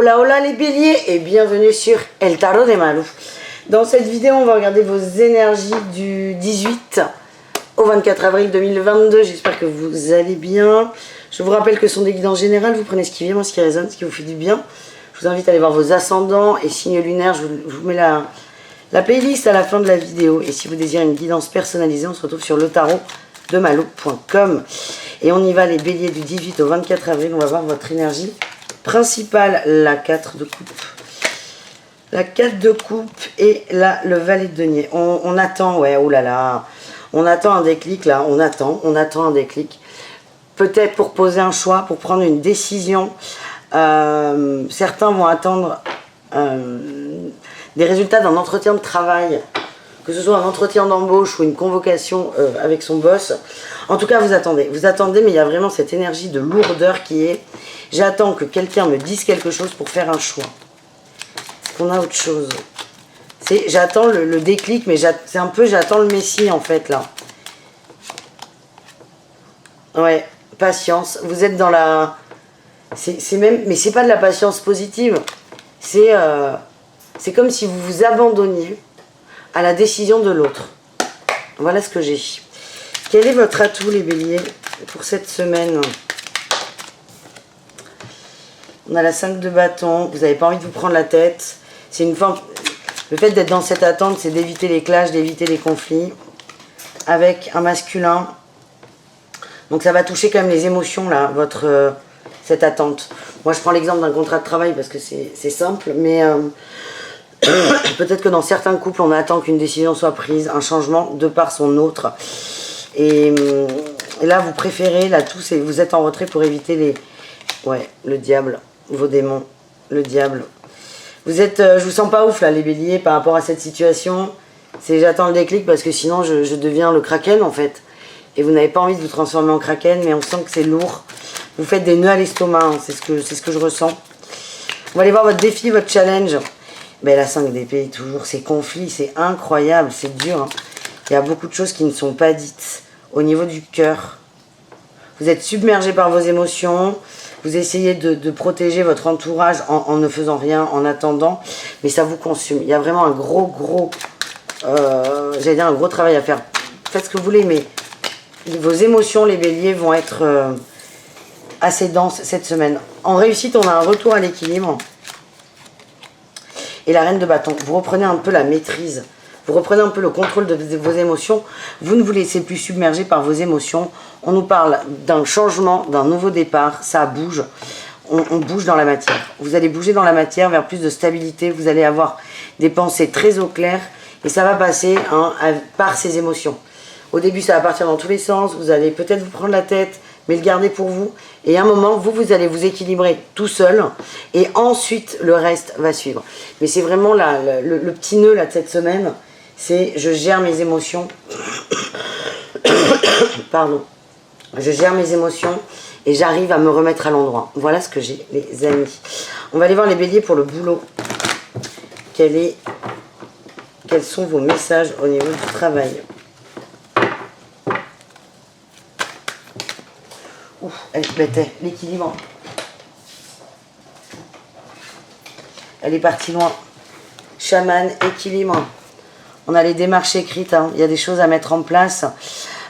Hola hola les béliers et bienvenue sur El Tarot de Malou. Dans cette vidéo on va regarder vos énergies du 18 au 24 avril 2022. J'espère que vous allez bien. Je vous rappelle que ce sont des guides en général, vous prenez ce qui vient, ce qui résonne, ce qui vous fait du bien. Je vous invite à aller voir vos ascendants et signes lunaires. Je vous mets la playlist à la fin de la vidéo. Et si vous désirez une guidance personnalisée, on se retrouve sur letarotdemalou.com. Et on y va les béliers du 18 au 24 avril. On va voir votre énergie principale, la 4 de coupe. La 4 de coupe et là, le valet de denier. On attend, ouais, oulala. On attend un déclic là, on attend un déclic. Peut-être pour poser un choix, pour prendre une décision. Certains vont attendre des résultats d'un entretien de travail, que ce soit un entretien d'embauche ou une convocation avec son boss. En tout cas, vous attendez, mais il y a vraiment cette énergie de lourdeur qui est « j'attends que quelqu'un me dise quelque chose pour faire un choix ». Est-ce qu'on a autre chose? C'est j'attends le déclic, mais c'est un peu j'attends le messie en fait là. Ouais, patience. Vous êtes dans la... C'est même... Mais c'est pas de la patience positive. C'est comme si vous vous abandonniez à la décision de l'autre. Voilà ce que j'ai. Quel est votre atout les béliers pour cette semaine? On a la 5 de bâton. Vous n'avez pas envie de vous prendre la tête. C'est une forme... Le fait d'être dans cette attente, c'est d'éviter les clashs, d'éviter les conflits. Avec un masculin. Donc ça va toucher quand même les émotions là, cette attente. Moi je prends l'exemple d'un contrat de travail parce que c'est simple, mais peut-être que dans certains couples on attend qu'une décision soit prise, un changement de par son autre. Et là vous préférez, là tout c'est, vous êtes en retrait pour éviter les... Ouais, le diable, vos démons, le diable. Vous êtes, je vous sens pas ouf là les béliers par rapport à cette situation. C'est j'attends le déclic parce que sinon je deviens le kraken en fait. Et vous n'avez pas envie de vous transformer en kraken, mais on sent que c'est lourd. Vous faites des nœuds à l'estomac, hein, c'est ce que je ressens. On va aller voir votre défi, votre challenge. Ben, la 5 d'épée, toujours, ces conflits, c'est incroyable, c'est dur. Hein. Il y a beaucoup de choses qui ne sont pas dites au niveau du cœur. Vous êtes submergé par vos émotions. Vous essayez de protéger votre entourage en ne faisant rien, en attendant. Mais ça vous consume. Il y a vraiment un gros j'allais dire un gros travail à faire. Faites ce que vous voulez, mais vos émotions, les béliers, vont être assez denses cette semaine. En réussite, on a un retour à l'équilibre. Et la reine de bâton, vous reprenez un peu la maîtrise. Vous reprenez un peu le contrôle de vos émotions. Vous ne vous laissez plus submerger par vos émotions. On nous parle d'un changement, d'un nouveau départ. Ça bouge. On bouge dans la matière. Vous allez bouger dans la matière vers plus de stabilité. Vous allez avoir des pensées très au clair. Et ça va passer par ces émotions. Au début, ça va partir dans tous les sens. Vous allez peut-être vous prendre la tête, mais le garder pour vous. Et à un moment, vous allez vous équilibrer tout seul. Et ensuite, le reste va suivre. Mais c'est vraiment le petit nœud là, de cette semaine. C'est je gère mes émotions. Pardon. Je gère mes émotions et j'arrive à me remettre à l'endroit. Voilà ce que j'ai, les amis. On va aller voir les béliers pour le boulot. Quels sont vos messages au niveau du travail? Ouf, elle se mettait l'équilibre. Elle est partie loin. Chaman, équilibre. On a les démarches écrites, hein. Il y a des choses à mettre en place.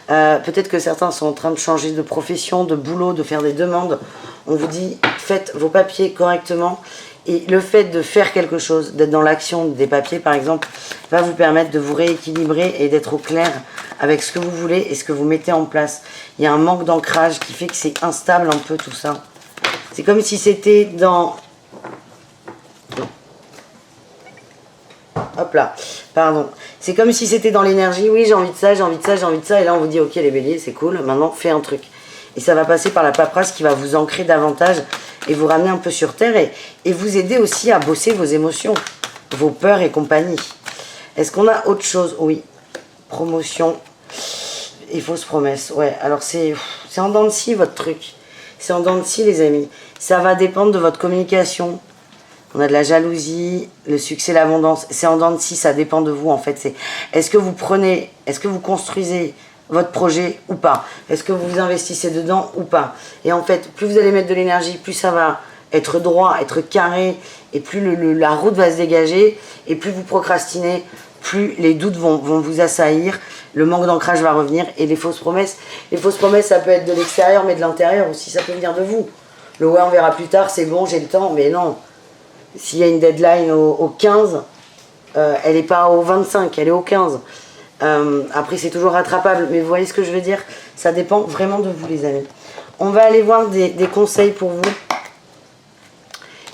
Peut-être que certains sont en train de changer de profession, de boulot, de faire des demandes. On vous dit, faites vos papiers correctement. Et le fait de faire quelque chose, d'être dans l'action des papiers par exemple, va vous permettre de vous rééquilibrer et d'être au clair avec ce que vous voulez et ce que vous mettez en place. Il y a un manque d'ancrage qui fait que c'est instable un peu tout ça. C'est comme si c'était dans... Hop là, pardon. C'est comme si c'était dans l'énergie, oui j'ai envie de ça, j'ai envie de ça, j'ai envie de ça. Et là on vous dit ok les béliers c'est cool, maintenant fais un truc. Et ça va passer par la paperasse qui va vous ancrer davantage et vous ramener un peu sur terre et vous aider aussi à bosser vos émotions, vos peurs et compagnie. Est-ce qu'on a autre chose? Oui, promotion et fausses promesses. Ouais, alors c'est en dents de scie votre truc. C'est en dents de scie les amis. Ça va dépendre de votre communication. On a de la jalousie, le succès, l'abondance. C'est en dents de scie, ça dépend de vous en fait. Est-ce que vous construisez votre projet ou pas? Est-ce que vous vous investissez dedans ou pas? Et en fait, plus vous allez mettre de l'énergie, plus ça va être droit, être carré, et plus la route va se dégager, et plus vous procrastinez, plus les doutes vont vous assaillir, le manque d'ancrage va revenir, et les fausses promesses, ça peut être de l'extérieur, mais de l'intérieur aussi, ça peut venir de vous. Le ouais, on verra plus tard, c'est bon, j'ai le temps, mais non. S'il y a une deadline au 15, elle n'est pas au 25, elle est au 15. Après, c'est toujours rattrapable, mais vous voyez ce que je veux dire? Ça dépend vraiment de vous, les amis. On va aller voir des conseils pour vous.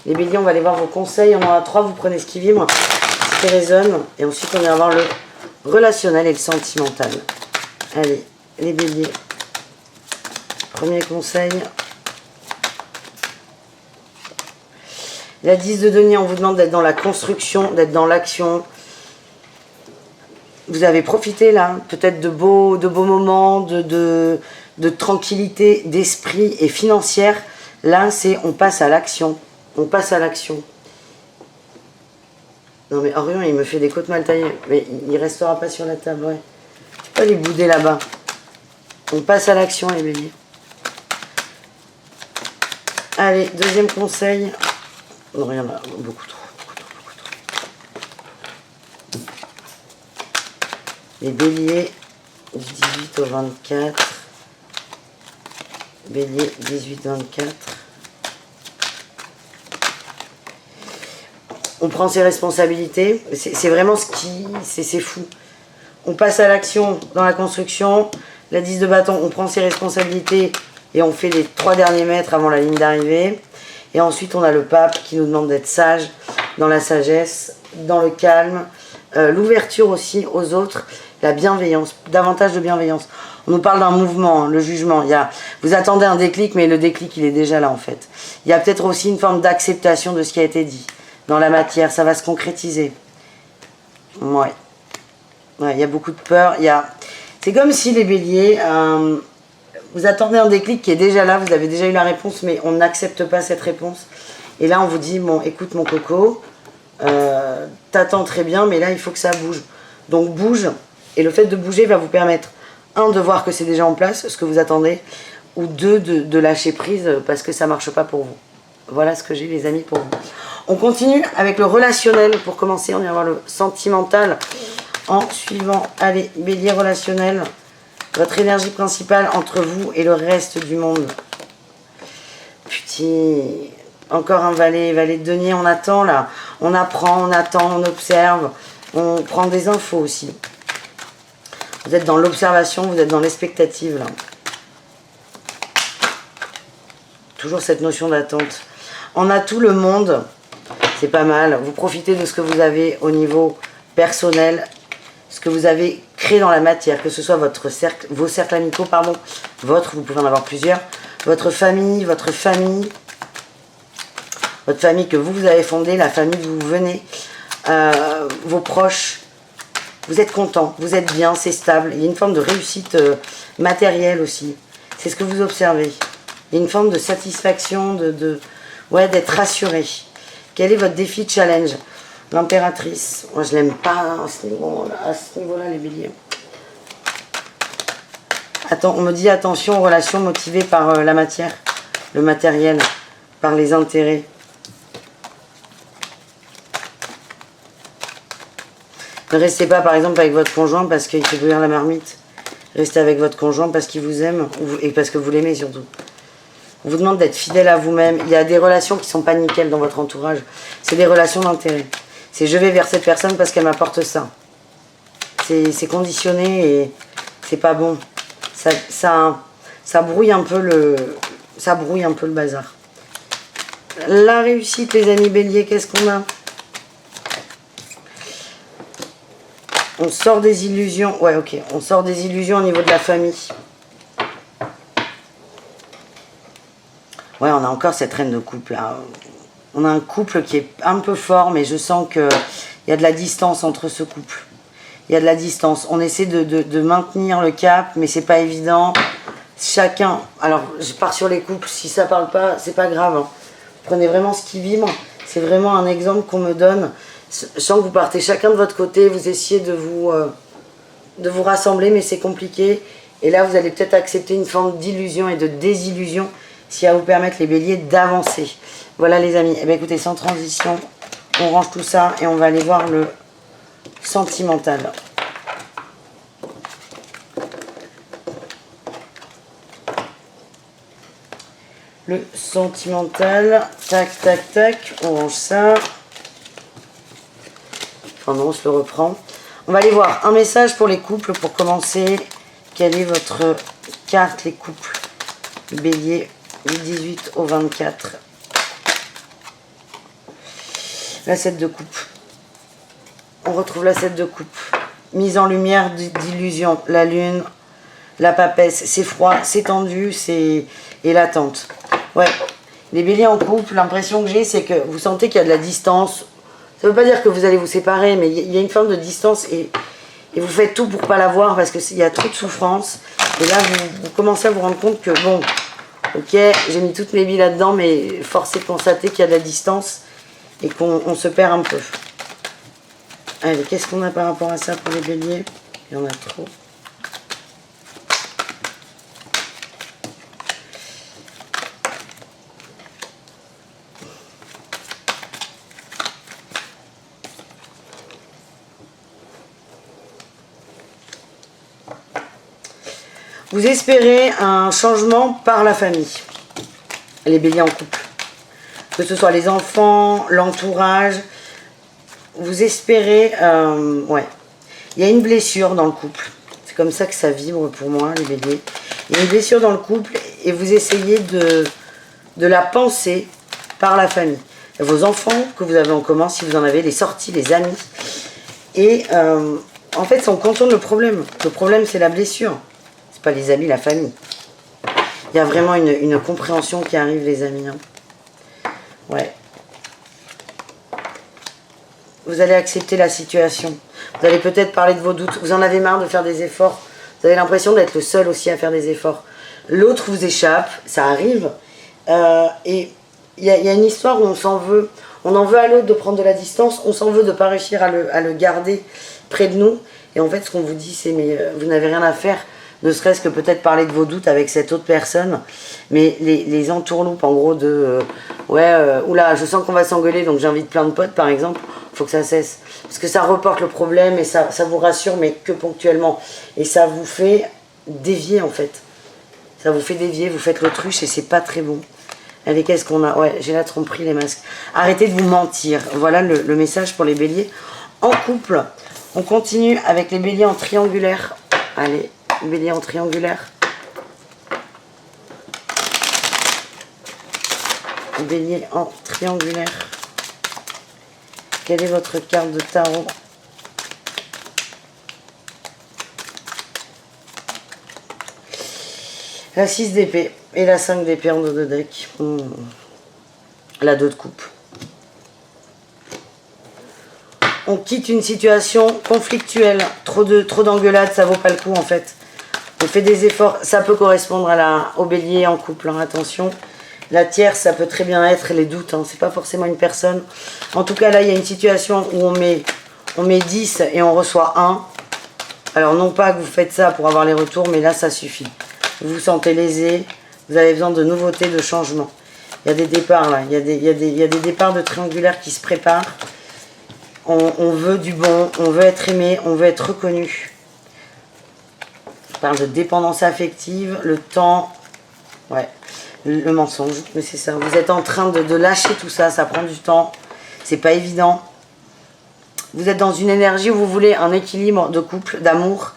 Les béliers, on va aller voir vos conseils. On en a 3, vous prenez ce qui vibre, ce qui résonne. Et ensuite, on va voir le relationnel et le sentimental. Allez, les béliers. Premier conseil. La 10 de denier, on vous demande d'être dans la construction, d'être dans l'action. Vous avez profité là, peut-être de beaux moments, de tranquillité, d'esprit et financière. Là, c'est on passe à l'action. On passe à l'action. Non mais Orion, il me fait des côtes mal taillées. Mais il restera pas sur la table, ouais. Tu peux les bouder là-bas. On passe à l'action, les béliers. Allez, deuxième conseil. Non, rien, beaucoup trop. Les béliers du 18 au 24. Bélier 18-24. On prend ses responsabilités. C'est vraiment ce qui... C'est fou. On passe à l'action dans la construction. La 10 de bâton, on prend ses responsabilités et on fait les 3 derniers mètres avant la ligne d'arrivée. Et ensuite, on a le pape qui nous demande d'être sage, dans la sagesse, dans le calme, l'ouverture aussi aux autres, la bienveillance, davantage de bienveillance. On nous parle d'un mouvement, le jugement. Vous attendez un déclic, mais le déclic, il est déjà là en fait. Il y a peut-être aussi une forme d'acceptation de ce qui a été dit. Dans la matière, ça va se concrétiser. Ouais. Ouais, il y a beaucoup de peur. C'est comme si les béliers... vous attendez un déclic qui est déjà là, vous avez déjà eu la réponse, mais on n'accepte pas cette réponse. Et là, on vous dit, bon, écoute mon coco, t'attends très bien, mais là, il faut que ça bouge. Donc, bouge. Et le fait de bouger va vous permettre, 1, de voir que c'est déjà en place, ce que vous attendez, ou 2, de lâcher prise parce que ça ne marche pas pour vous. Voilà ce que j'ai, les amis, pour vous. On continue avec le relationnel. Pour commencer, on va voir le sentimental en suivant. Allez, bélier relationnel. Votre énergie principale entre vous et le reste du monde. Putain, encore un valet de denier, on attend là. On apprend, on attend, on observe. On prend des infos aussi. Vous êtes dans l'observation, vous êtes dans l'expectative là. Toujours cette notion d'attente. On a tout le monde, c'est pas mal. Vous profitez de ce que vous avez au niveau personnel, ce que vous avez créé dans la matière, que ce soit vos cercles amicaux, vous pouvez en avoir plusieurs, votre famille que vous avez fondée, la famille d'où vous venez, vos proches, vous êtes content, vous êtes bien, c'est stable. Il y a une forme de réussite matérielle aussi. C'est ce que vous observez. Il y a une forme de satisfaction, d'être rassuré. Quel est votre défi, challenge? L'impératrice. Moi, je l'aime pas à ce niveau-là, les béliers. Attends, on me dit attention aux relations motivées par la matière, le matériel, par les intérêts. Ne restez pas, par exemple, avec votre conjoint parce qu'il fait bouillir la marmite. Restez avec votre conjoint parce qu'il vous aime et parce que vous l'aimez surtout. On vous demande d'être fidèle à vous-même. Il y a des relations qui ne sont pas nickel dans votre entourage. C'est des relations d'intérêt. C'est je vais vers cette personne parce qu'elle m'apporte ça. C'est conditionné et c'est pas bon. Ça brouille un peu le bazar. La réussite, les amis béliers, qu'est-ce qu'on a? On sort des illusions. Ouais, ok. On sort des illusions au niveau de la famille. Ouais, on a encore cette reine de couple là. On a un couple qui est un peu fort, mais je sens qu'il y a de la distance entre ce couple. Il y a de la distance. On essaie de maintenir le cap, mais c'est pas évident. Chacun... Alors, je pars sur les couples. Si ça parle pas, c'est pas grave. Hein. Prenez vraiment ce qui vibre. C'est vraiment un exemple qu'on me donne. Je sens que vous partez chacun de votre côté. Vous essayez de vous rassembler, mais c'est compliqué. Et là, vous allez peut-être accepter une forme d'illusion et de désillusion ce qui va vous permettre, les béliers, d'avancer. Voilà les amis. Eh bien écoutez, sans transition, on range tout ça et on va aller voir le sentimental. Le sentimental, tac, tac, tac, on range ça. Enfin non, on se le reprend. On va aller voir un message pour les couples pour commencer. Quelle est votre carte, les couples? Bélier, du 18 au 24. La 7 de coupe. On retrouve la 7 de coupe. Mise en lumière d'illusion. La lune, la papesse. C'est froid, c'est tendu, et l'attente. Ouais, les béliers en couple, l'impression que j'ai, c'est que vous sentez qu'il y a de la distance. Ça ne veut pas dire que vous allez vous séparer, mais il y a une forme de distance et vous faites tout pour ne pas la voir parce qu'il y a trop de souffrance. Et là, vous commencez à vous rendre compte que, bon, ok, j'ai mis toutes mes billes là-dedans, mais force est de constater qu'il y a de la distance et qu'on se perd un peu. Allez, qu'est-ce qu'on a par rapport à ça pour les béliers? Il y en a trop. Vous espérez un changement par la famille, les béliers en couple. Que ce soit les enfants, l'entourage, vous espérez... ouais. Il y a une blessure dans le couple. C'est comme ça que ça vibre pour moi, les béliers. Il y a une blessure dans le couple et vous essayez de la penser par la famille. Vos enfants que vous avez en commun, si vous en avez, les sorties, les amis. Et en fait, on contourne le problème. Le problème, c'est la blessure. Pas les amis, la famille. Il y a vraiment une compréhension qui arrive, les amis. Hein. Ouais. Vous allez accepter la situation. Vous allez peut-être parler de vos doutes. Vous en avez marre de faire des efforts. Vous avez l'impression d'être le seul aussi à faire des efforts. L'autre vous échappe, ça arrive. Et il y a une histoire où on s'en veut. On en veut à l'autre de prendre de la distance. On s'en veut de ne pas réussir à le garder près de nous. Et en fait, ce qu'on vous dit, c'est mais vous n'avez rien à faire. Ne serait-ce que peut-être parler de vos doutes avec cette autre personne, mais les entourloupes en gros de oula, je sens qu'on va s'engueuler donc j'invite plein de potes par exemple, il faut que ça cesse. Parce que ça reporte le problème et ça vous rassure, mais que ponctuellement. Et ça vous fait dévier en fait. Ça vous fait dévier, vous faites l'autruche et c'est pas très bon. Allez, qu'est-ce qu'on a? Ouais, j'ai la tromperie, les masques. Arrêtez de vous mentir. Voilà le message pour les béliers en couple. On continue avec les béliers en triangulaire. Allez. Bélier en triangulaire. Bélier en triangulaire. Quelle est votre carte de tarot? La 6 d'épée et la 5 d'épée en dos de deck. La 2 de coupe. On quitte une situation conflictuelle. Trop d'engueulades, ça vaut pas le coup en fait. On fait des efforts, ça peut correspondre au bélier en couple, hein, attention. La tierce, ça peut très bien être les doutes, hein, c'est pas forcément une personne. En tout cas, là, il y a une situation où on met 10 et on reçoit 1. Alors, non pas que vous faites ça pour avoir les retours, mais là, ça suffit. Vous vous sentez lésé, vous avez besoin de nouveautés, de changements. Il y a des départs, là, il y a des départs de triangulaire qui se préparent. On veut du bon, on veut être aimé, on veut être reconnu. Je parle de dépendance affective, le temps, ouais, le mensonge, mais c'est ça. Vous êtes en train de lâcher tout ça, ça prend du temps, c'est pas évident. Vous êtes dans une énergie où vous voulez un équilibre de couple, d'amour,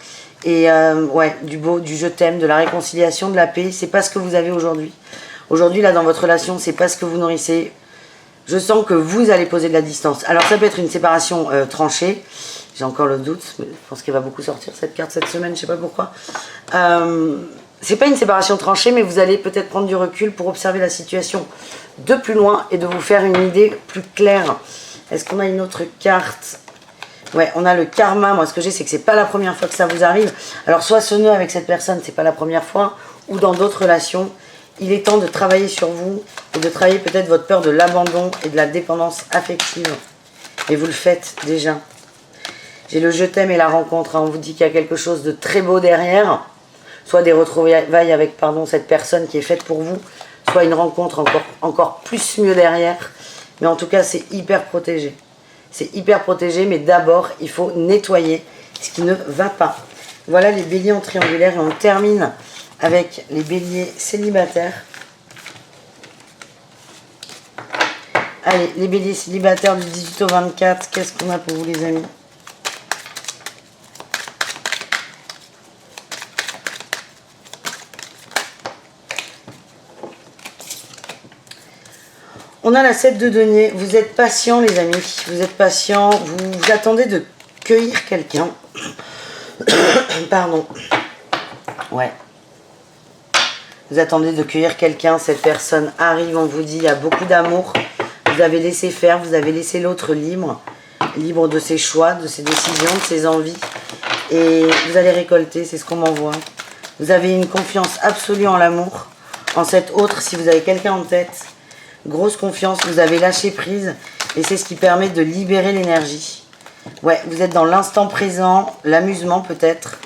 et ouais, du beau, du je t'aime, de la réconciliation, de la paix. C'est pas ce que vous avez aujourd'hui. Aujourd'hui, là, dans votre relation, c'est pas ce que vous nourrissez. Je sens que vous allez poser de la distance. Alors, ça peut être une séparation tranchée. J'ai encore le doute, mais je pense qu'elle va beaucoup sortir cette carte cette semaine, je sais pas pourquoi. C'est pas une séparation tranchée, mais vous allez peut-être prendre du recul pour observer la situation de plus loin et de vous faire une idée plus claire. Est-ce qu'on a une autre carte? Ouais, on a le karma. Moi, ce que j'ai, c'est que c'est pas la première fois que ça vous arrive. Alors, soit ce nœud avec cette personne, c'est pas la première fois, ou dans d'autres relations. Il est temps de travailler sur vous et de travailler peut-être votre peur de l'abandon et de la dépendance affective. Et vous le faites déjà. J'ai le je t'aime et la rencontre. Hein. On vous dit qu'il y a quelque chose de très beau derrière. Soit des retrouvailles avec cette personne qui est faite pour vous. soit une rencontre encore plus mieux derrière. Mais en tout cas, c'est hyper protégé. C'est hyper protégé, mais d'abord, il faut nettoyer ce qui ne va pas. Voilà les béliers en triangulaire et on termine avec les béliers célibataires. Allez, les béliers célibataires du 18 au 24, qu'est-ce qu'on a pour vous les amis? On a la 7 de denier. Vous êtes patient les amis. Vous êtes patient. Vous attendez de cueillir quelqu'un. Pardon. Ouais. Vous attendez de cueillir quelqu'un. Cette personne arrive. On vous dit il y a beaucoup d'amour. Vous avez laissé faire. Vous avez laissé l'autre libre. Libre de ses choix, de ses décisions, de ses envies. Et vous allez récolter. C'est ce qu'on m'envoie. Vous avez une confiance absolue en l'amour. En cet autre, si vous avez quelqu'un en tête. Grosse confiance, vous avez lâché prise et c'est ce qui permet de libérer l'énergie. Ouais, vous êtes dans l'instant présent, l'amusement peut-être.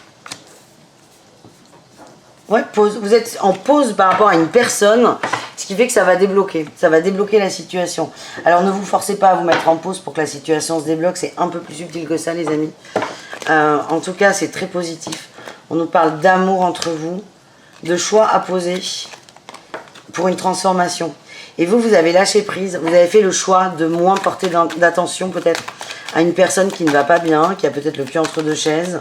Ouais, pause. Vous êtes en pause par rapport à une personne, ce qui fait que ça va débloquer. Ça va débloquer la situation. Alors ne vous forcez pas à vous mettre en pause pour que la situation se débloque. C'est un peu plus subtil que ça les amis. En tout cas, c'est très positif. On nous parle d'amour entre vous, de choix à poser pour une transformation. Et vous avez lâché prise, vous avez fait le choix de moins porter d'attention peut-être à une personne qui ne va pas bien, qui a peut-être le cul entre deux chaises,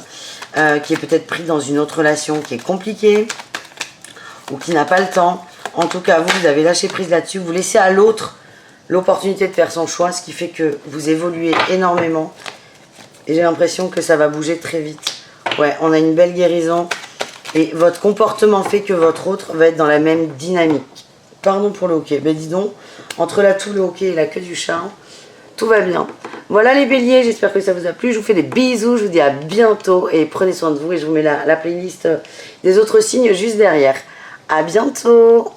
qui est peut-être pris dans une autre relation qui est compliquée, ou qui n'a pas le temps. En tout cas, vous avez lâché prise là-dessus, vous laissez à l'autre l'opportunité de faire son choix, ce qui fait que vous évoluez énormément. Et j'ai l'impression que ça va bouger très vite. Ouais, on a une belle guérison, et votre comportement fait que votre autre va être dans la même dynamique. Pardon pour le hockey. Ben dis donc, entre la toux, le hockey et la queue du chat, tout va bien. Voilà les béliers, j'espère que ça vous a plu. Je vous fais des bisous, je vous dis à bientôt et prenez soin de vous. Et je vous mets la playlist des autres signes juste derrière. À bientôt.